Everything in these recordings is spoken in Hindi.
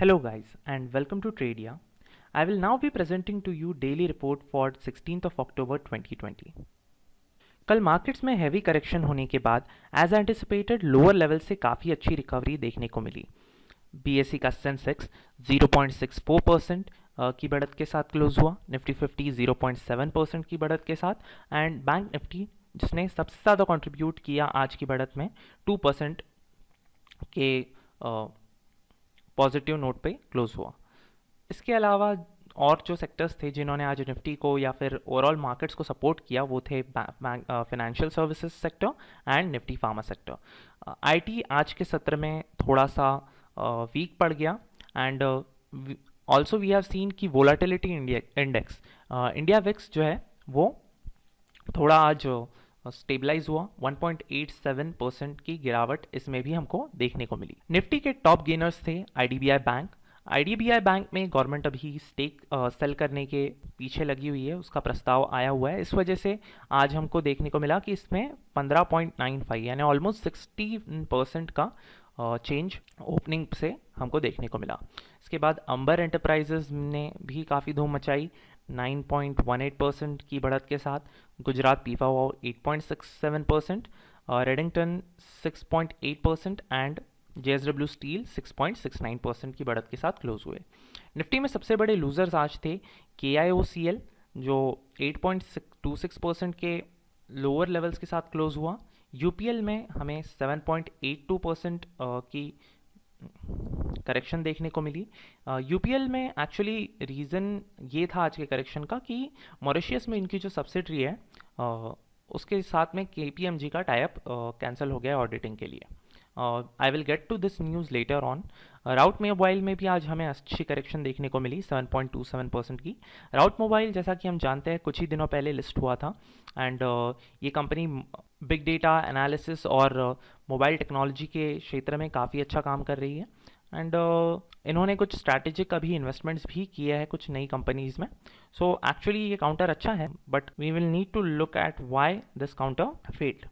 Hello guys and welcome to Tradia. I will now be presenting to you daily report for 16th of October 2020. कल मार्केट्स में हैवी करेक्शन होने के बाद एज एंटिसिपेटेड लोअर लेवल से काफ़ी अच्छी रिकवरी देखने को मिली। बीएसई का सेंसेक्स 0.64% की बढ़त के साथ क्लोज हुआ, निफ्टी 50 0.7% की बढ़त के साथ एंड बैंक निफ्टी जिसने सबसे ज़्यादा कंट्रीब्यूट किया आज की बढ़त में 2% के पॉजिटिव नोट पे क्लोज हुआ। इसके अलावा और जो सेक्टर्स थे जिन्होंने आज निफ्टी को या फिर ओवरऑल मार्केट्स को सपोर्ट किया वो थे financial services sector and Nifty pharma sector. IT आज के सत्र में थोड़ा सा वीक पड़ गया and also we have seen कि वोलाटिलिटी इंडेक्स इंडिया विक्स जो है वो थोड़ा आज स्टेबलाइज हुआ। 1.87% की गिरावट इसमें भी हमको देखने को मिली। निफ्टी के टॉप गेनर्स थे आईडीबीआई बैंक। आईडीबीआई बैंक में गवर्नमेंट अभी स्टेक सेल करने के पीछे लगी हुई है, उसका प्रस्ताव आया हुआ है। इस वजह से आज हमको देखने को मिला कि इसमें 15.95 यानी ऑलमोस्ट 60% का चेंज ओपनिंग से हमको देखने को मिला। इसके बाद अंबर एंटरप्राइजेज ने भी काफ़ी धूम मचाई 9.18% की बढ़त के साथ। Gujarat Pipavav 8.67%, Redington 6.8% and JSW steel 6.69% की बढ़त के साथ क्लोज हुए। निफ्टी में सबसे बड़े लूजर्स आज थे KIOCL जो 8.26% के लोअर लेवल्स के साथ क्लोज हुआ। यूपीएल में हमें 7.82% की करेक्शन देखने को मिली। यूपीएल में एक्चुअली रीज़न ये था आज के करेक्शन का कि मॉरिशियस में इनकी जो सब्सिडरी है उसके साथ में KPMG का टाइप कैंसिल हो गया ऑडिटिंग के लिए। I will get to this newsletter on. Route mobile में भी आज हमें अच्छी करेक्शन देखने को मिली 7.27% की। राउट मोबाइल जैसा कि हम जानते हैं कुछ ही दिनों पहले लिस्ट हुआ था एंड ये कंपनी बिग डेटा एनालिसिस और मोबाइल टेक्नोलॉजी के क्षेत्र में काफ़ी अच्छा काम कर रही है एंड इन्होंने कुछ स्ट्रैटेजिक अभी इन्वेस्टमेंट्स भी किए हैं कुछ नई कंपनीज में। सो एक्चुअली ये काउंटर अच्छा है but we will need to look at why this counter failed.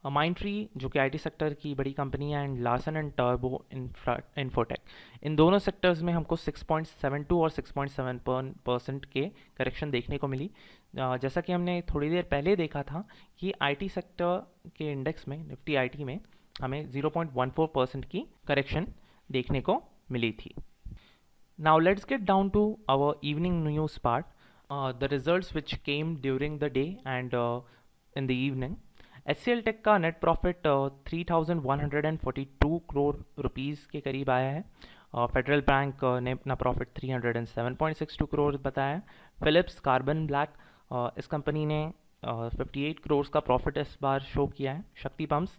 Mindtree जो कि आईटी सेक्टर की बड़ी कंपनी है एंड लार्सन एंड टर्बो इन्फोटेक, इन दोनों सेक्टर्स में हमको 6.72 और 6.7% के करेक्शन देखने को मिली। जैसा कि हमने थोड़ी देर पहले देखा था कि आईटी सेक्टर के इंडेक्स में निफ्टी आईटी में हमें 0.14% की करेक्शन देखने को मिली थी। Now let's get down to our evening news part, the results which came during the day and in the evening. HCL tech का नेट प्रॉफिट 3,142 करोड़ रुपीज़ के करीब आया है। फेडरल बैंक ने अपना प्रॉफिट 307.62 करोड़ बताया। फिलिप्स कार्बन ब्लैक इस कंपनी ने 58 करोड़ का प्रॉफिट इस बार शो किया है। Shakti pumps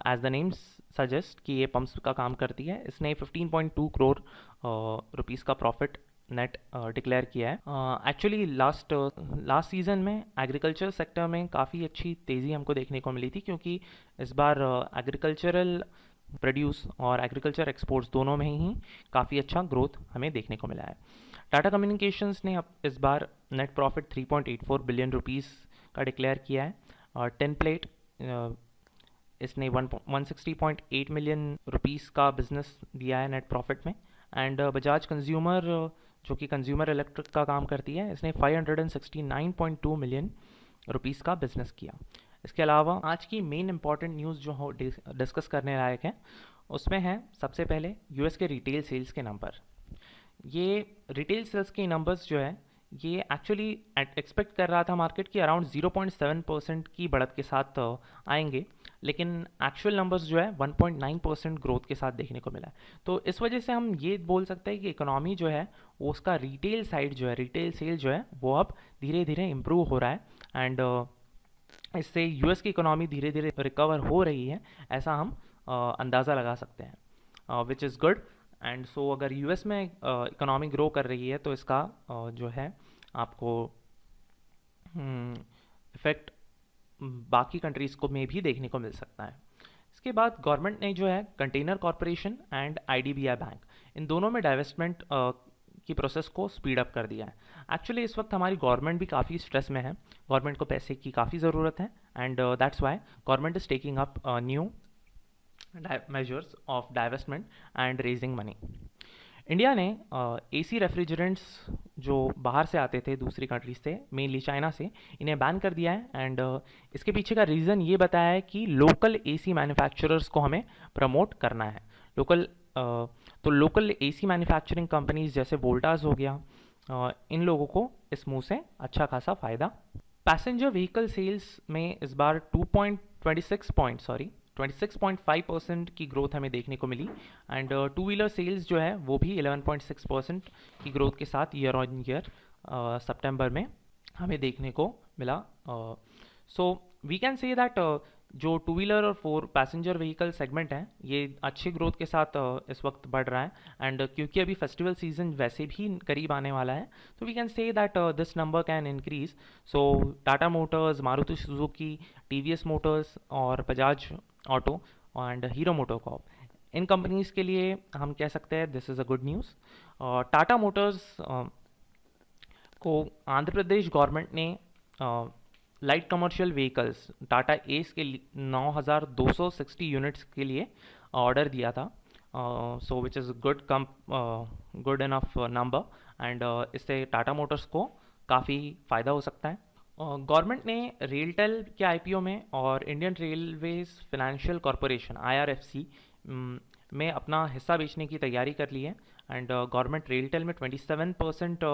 as the names suggest कि ये पंप्स का काम करती है, इसने 15.2 करोड़ रुपीज़ का प्रॉफिट नेट डिक्लेयर किया है। एक्चुअली लास्ट सीज़न में एग्रीकल्चर सेक्टर में काफ़ी अच्छी तेज़ी हमको देखने को मिली थी क्योंकि इस बार एग्रीकल्चरल प्रोड्यूस और एग्रीकल्चर एक्सपोर्ट्स दोनों में ही काफ़ी अच्छा ग्रोथ हमें देखने को मिला है। टाटा कम्युनिकेशंस ने अब इस बार नेट प्रॉफिट 3.84 बिलियन रुपीज़ का डिक्लेयर किया है। और टेम्पलेट इसने 160.8 मिलियन रुपीज़ का बिजनेस दिया है नेट प्रॉफिट में। एंड बजाज कंज्यूमर जो कि कंज्यूमर इलेक्ट्रिक का काम करती है, इसने 569.2 मिलियन रुपीज़ का बिजनेस किया। इसके अलावा आज की मेन इंपॉर्टेंट न्यूज़ जो हो डिस्कस करने लायक है उसमें है सबसे पहले यूएस के रिटेल सेल्स के नंबर। ये रिटेल सेल्स के नंबर्स जो है ये एक्चुअली एक्सपेक्ट कर रहा था मार्केट की अराउंड 0.7% की बढ़त के साथ आएंगे, लेकिन एक्चुअल नंबर्स जो है 1.9% ग्रोथ के साथ देखने को मिला है। तो इस वजह से हम ये बोल सकते हैं कि इकोनॉमी जो है वो उसका रिटेल साइड जो है रिटेल सेल जो है वो अब धीरे धीरे इम्प्रूव हो रहा है एंड इससे यूएस की इकोनॉमी धीरे धीरे रिकवर हो रही है ऐसा हम अंदाज़ा लगा सकते हैं, विच इज़ गुड। एंड सो अगर यूएस में इकोनॉमी ग्रो कर रही है तो इसका जो है आपको इफेक्ट बाकी कंट्रीज़ को में भी देखने को मिल सकता है। इसके बाद गवर्नमेंट ने जो है container corporation and IDBI bank इन दोनों में डाइवेस्टमेंट की प्रोसेस को स्पीड अप कर दिया है। एक्चुअली इस वक्त हमारी गवर्नमेंट भी काफ़ी स्ट्रेस में है, गवर्नमेंट को पैसे की काफ़ी ज़रूरत है and that's why government is taking up new measures of divestment and raising money. India ने एसी रेफ्रिजरेंट्स जो बाहर से आते थे दूसरी कंट्रीज से, मेनली चाइना से, इन्हें बैन कर दिया है। एंड इसके पीछे का रीज़न ये बताया है कि लोकल एसी मैन्युफैक्चरर्स को हमें प्रमोट करना है। लोकल तो लोकल एसी मैन्युफैक्चरिंग कंपनीज जैसे वोल्टास हो गया, इन लोगों को इस मुंह से अच्छा खासा फ़ायदा। पैसेंजर व्हीकल सेल्स में इस बार 26.5% की ग्रोथ हमें देखने को मिली। एंड टू व्हीलर सेल्स जो है वो भी 11.6% की ग्रोथ के साथ ईयर ऑन ईयर सितंबर में हमें देखने को मिला। So we can say that जो टू व्हीलर और फोर पैसेंजर व्हीकल सेगमेंट है ये अच्छी ग्रोथ के साथ इस वक्त बढ़ रहा है। एंड क्योंकि अभी फेस्टिवल सीजन वैसे भी करीब आने वाला है, तो we can say that this number can increase. So Tata Motors, Maruti Suzuki, TVS Motors और Bajaj Auto and Hero MotoCorp, इन कंपनीज़ के लिए हम कह सकते हैं this is a good news. Tata Motors को आंध्र प्रदेश गवर्नमेंट ने light commercial vehicles Tata Ace के 9,260 यूनिट्स के लिए ऑर्डर दिया था। So which is good enough number. And इससे टाटा मोटर्स को काफ़ी फ़ायदा हो सकता है। गवर्नमेंट ने रेलटेल के आईपीओ में और Indian railways financial corporation IRFC में अपना हिस्सा बेचने की तैयारी कर ली है। एंड गवर्नमेंट रेलटेल में 27%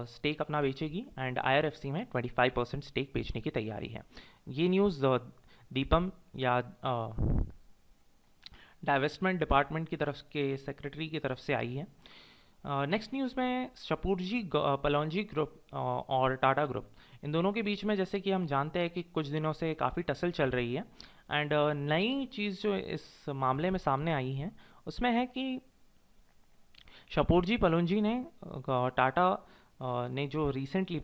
स्टेक अपना बेचेगी एंड IRFC में 25% स्टेक बेचने की तैयारी है। ये न्यूज़ दीपम या डाइवेस्टमेंट डिपार्टमेंट की तरफ के सेक्रेटरी की तरफ से आई है। नेक्स्ट न्यूज़ में शपूरजी पलौंजी ग्रुप और टाटा ग्रुप, इन दोनों के बीच में जैसे कि हम जानते हैं कि कुछ दिनों से काफ़ी टसल चल रही है। एंड नई चीज़ जो इस मामले में सामने आई है उसमें है कि शपूरजी पलौंजी ने टाटा ने जो रिसेंटली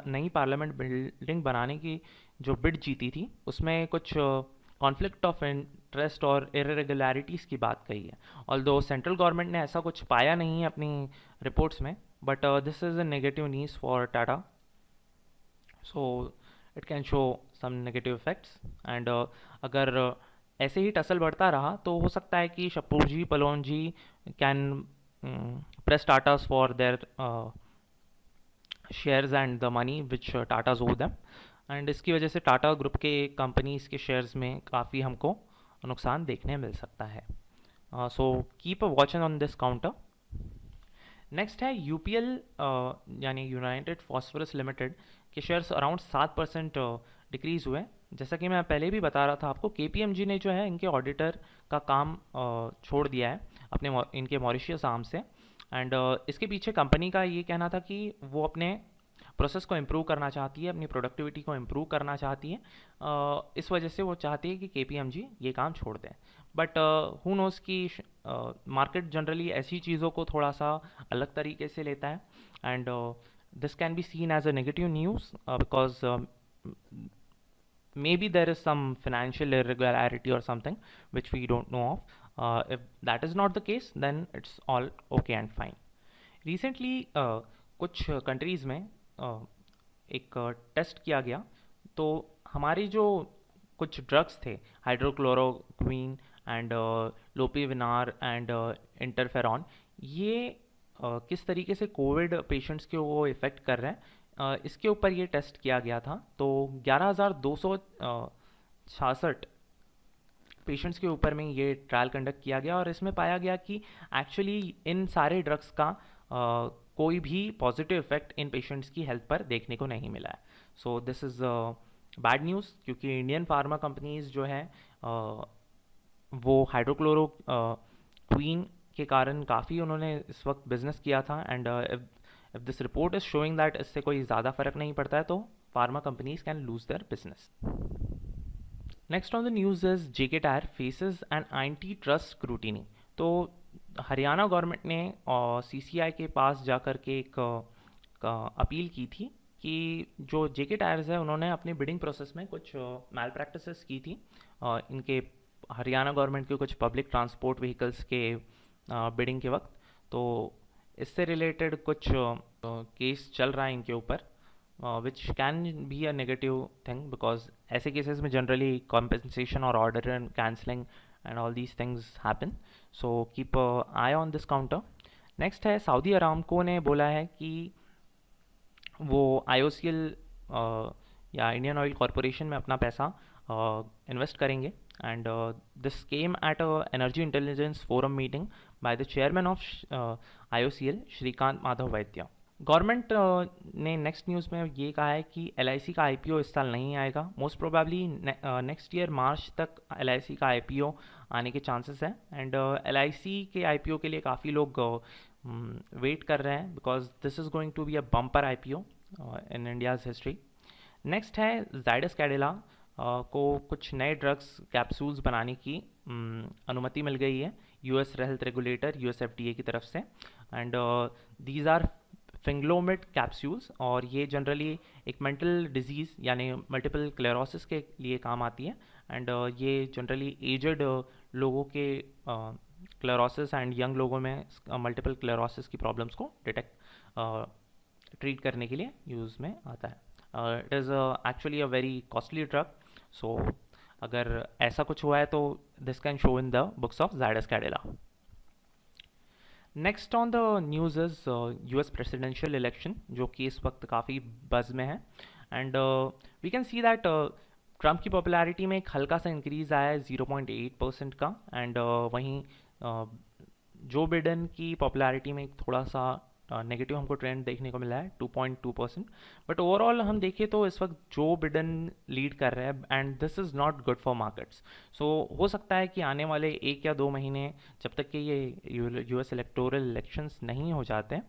नई पार्लियामेंट बिल्डिंग बनाने की जो बिड जीती थी उसमें कुछ कॉन्फ्लिक्ट ऑफ इंटरेस्ट और इरेगुलरिटीज़ की बात कही है। ऑल्दो सेंट्रल गवर्नमेंट ने ऐसा कुछ पाया नहीं है अपनी रिपोर्ट्स में, but this is a negative news for Tata. So it can show some negative effects. And अगर ऐसे ही टसल बढ़ता रहा तो हो सकता है कि Shapoorji Pallonji can press Tatas for their shares and the money which Tatas owe them। And इसकी वजह से टाटा ग्रुप के कंपनीज के शेयर्स में काफ़ी हमको नुकसान देखने मिल सकता है। So keep a watch on this counter. Next है UPL यानी यूनाइटेड फॉस्फोरस लिमिटेड के शेयर्स अराउंड 7% डिक्रीज़ हुए। जैसा कि मैं पहले भी बता रहा था आपको, KPMG ने जो है इनके ऑडिटर का काम छोड़ दिया है अपने इनके मॉरिशियस आर्म से। एंड इसके पीछे कंपनी का ये कहना था कि वो अपने प्रोसेस को इम्प्रूव करना चाहती है, अपनी प्रोडक्टिविटी को इम्प्रूव करना चाहती है। इस वजह से वो चाहती है कि KPMG ये काम छोड़ दें। बट हु नोज़ कि मार्केट जनरली ऐसी चीज़ों को थोड़ा सा अलग तरीके से लेता है। And this can be seen as a negative news because maybe there is some financial irregularity or something which we don't know of. If that is not the case, then it's all okay and fine. Recently कुछ कंट्रीज़ में एक टेस्ट किया गया, तो हमारी जो कुछ ड्रग्स थे, हाइड्रोक्लोरोक्वीन एंड लोपिविनार एंड इंटरफेरॉन, ये किस तरीके से कोविड पेशेंट्स के वो इफ़ेक्ट कर रहे हैं, इसके ऊपर ये टेस्ट किया गया था। तो 11,266 पेशेंट्स के ऊपर में ये ट्रायल कंडक्ट किया गया और इसमें पाया गया कि एक्चुअली इन सारे ड्रग्स का कोई भी पॉजिटिव इफेक्ट इन पेशेंट्स की हेल्थ पर देखने को नहीं मिला है। So this is bad news, क्योंकि इंडियन फार्मा कंपनीज जो है वो हाइड्रोक्लोरोक्वीन के कारण काफ़ी उन्होंने इस वक्त बिजनेस किया था। And if this report is showing that इससे कोई ज़्यादा फर्क नहीं पड़ता है, तो pharma companies can lose their business. Next on the news is JK tyre faces and anti trust scrutiny. तो हरियाणा गवर्नमेंट ने CCI के पास जाकर के एक अपील की थी कि जो JK टायर्स है उन्होंने अपनी बिडिंग प्रोसेस में कुछ मैल प्रैक्टिसेस की थी इनके हरियाणा गवर्नमेंट के कुछ पब्लिक ट्रांसपोर्ट व्हीकल्स के बिडिंग के वक्त। तो इससे रिलेटेड कुछ केस चल रहा है इनके ऊपर, which can be a negative thing because ऐसे केसेस में जनरली कॉम्पेंसेशन और order and cancelling and all these things happen. So keep I on this counter. Next है सऊदी अरामको ने बोला है कि वो IOCL या इंडियन ऑयल कॉरपोरेशन में अपना पैसा इन्वेस्ट करेंगे and this came at a energy intelligence forum meeting by the chairman of IOCL Shrikant Madhav Vaidya. Government ने नेक्स्ट न्यूज़ में ये कहा है कि LIC का IPO इस साल नहीं आएगा। Most probably next year March तक LIC का IPO आने के चांसेस हैं एंड LIC के IPO के लिए काफ़ी लोग वेट कर रहे हैं because this is going to be a bumper IPO in India's history. Next है जाइडस कैडिला को कुछ नए ड्रग्स कैप्सूल्स बनाने की अनुमति मिल गई है US health regulator US FDA की तरफ से एंड दीज आर फिंग्लोमिड कैप्सूल्स और ये जनरली एक मेंटल डिजीज़ यानी मल्टीपल क्लेरोसिस के लिए काम आती है एंड ये जनरली एजड लोगों के क्लेरोसिस एंड यंग लोगों में मल्टीपल क्लेरोसिस की प्रॉब्लम्स को डिटेक्ट ट्रीट करने के लिए यूज़ में आता है। It is actually a very costly drug, so अगर ऐसा कुछ हुआ है तो this can show in the books of Zydus Cadila. Next on the news is US presidential election जो कि इस वक्त काफ़ी बज़ में है and we can see that Trump की पॉपुलैरिटी में एक हल्का सा इंक्रीज़ आया है 0.8% का एंड वहीं जो बिडेन की पॉपुलैरिटी में एक थोड़ा सा नेगेटिव हमको ट्रेंड देखने को मिला है 2.2%। बट ओवरऑल हम देखें तो इस वक्त जो बिडेन लीड कर रहे हैं and this is not good for markets. So हो सकता है कि आने वाले 1 या 2 महीने जब तक कि ये US इलेक्टोरल इलेक्शंस नहीं हो जाते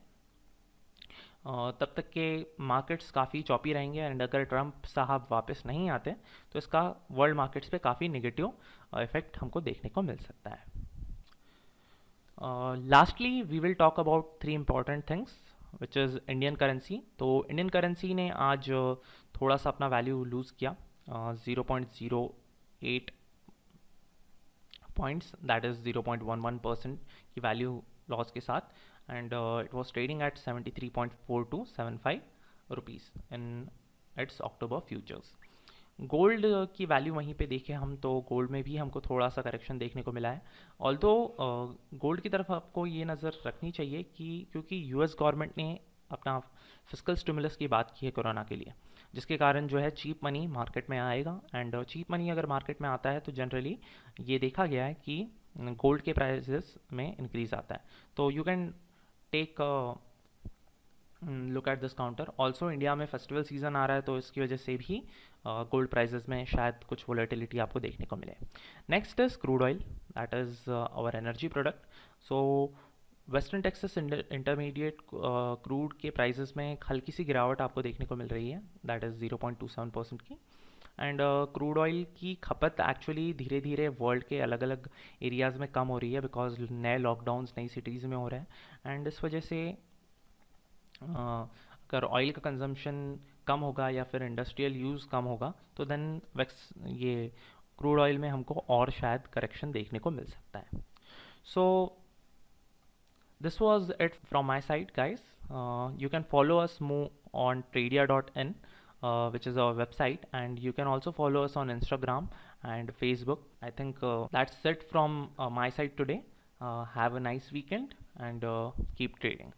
तब तक के मार्केट्स काफ़ी चौपी रहेंगे एंड अगर ट्रम्प साहब वापस नहीं आते तो इसका वर्ल्ड मार्केट्स पे काफ़ी नेगेटिव इफेक्ट हमको देखने को मिल सकता है। Lastly we will talk about 3 important things which is Indian currency. तो इंडियन करेंसी ने आज थोड़ा सा अपना वैल्यू लूज़ किया 0.08 पॉइंट्स, दैट इज़ 0.11% की वैल्यू लॉस के साथ and it was trading at 73.4275 rupees in its October futures. Gold की वैल्यू वहीं पे देखें हम तो गोल्ड में भी हमको थोड़ा सा करेक्शन देखने को मिला है। ऑल्दो गोल्ड की तरफ आपको ये नज़र रखनी चाहिए कि क्योंकि US गवर्नमेंट ने अपना फिस्कल स्टिमुलस की बात की है कोरोना के लिए, जिसके कारण जो है चीप मनी मार्केट में आएगा एंड चीप मनी अगर मार्केट में आता है तो जनरली ये देखा गया है कि गोल्ड के प्राइसेस में इंक्रीज आता है। तो you can take look at this counter. Also India में फेस्टिवल सीजन आ रहा है तो इसकी वजह से भी गोल्ड प्राइजेस में शायद कुछ वोलेटिलिटी आपको देखने को मिले। Next is crude oil, that is our energy product. So western Texas intermediate crude के प्राइजेस में एक हल्की सी गिरावट आपको देखने को मिल रही है, दैट इज़ 0.27% की एंड क्रूड ऑयल की खपत एक्चुअली धीरे धीरे वर्ल्ड के अलग अलग एरियाज़ में कम हो रही है बिकॉज नए लॉकडाउन्स नई सिटीज़ में हो रहे हैं एंड इस वजह से अगर ऑयल का कंजम्पशन कम होगा या फिर इंडस्ट्रियल यूज़ कम होगा तो देन ये क्रूड ऑयल में हमको और शायद करेक्शन देखने को मिल सकता है। So this was it from my side guys. You can follow us move on tradia.in, which is our website, and you can also follow us on Instagram and Facebook. I think that's it from my side today. Have a nice weekend and keep trading.